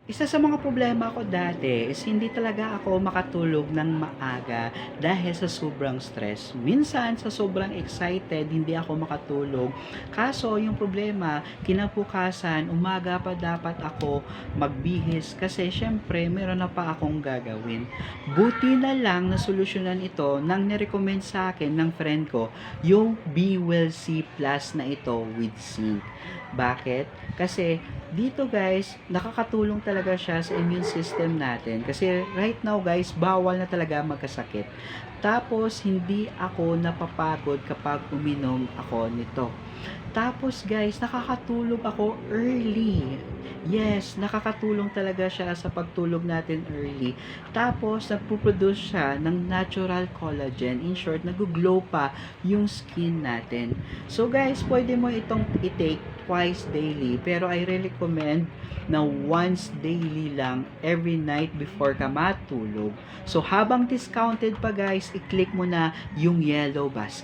Isa sa mga problema ko dati is hindi talaga ako makatulog ng maaga dahil sa sobrang stress. Minsan sa sobrang excited, hindi ako makatulog. Kaso yung problema, kinabukasan, umaga pa dapat ako magbihis kasi syempre meron na pa akong gagawin. Buti na lang na solusyonan ito nang nirecommend sa akin ng friend ko yung Be Well C Plus na ito with zinc. Bakit? Kasi dito guys, nakakatulong talaga siya sa immune system natin. Kasi right now guys, bawal na talaga magkasakit. Tapos, hindi ako napapagod kapag uminom ako nito. Tapos guys, nakakatulog ako early. Yes, nakakatulong talaga siya sa pagtulog natin early. Tapos, nagpo-produce siya ng natural collagen. In short, nag-glow pa yung skin natin. So guys, pwede mo itong i-take twice daily. Pero I really recommend na once daily lang every night before ka matulog. So habang discounted pa guys, i-click mo na yung yellow basket.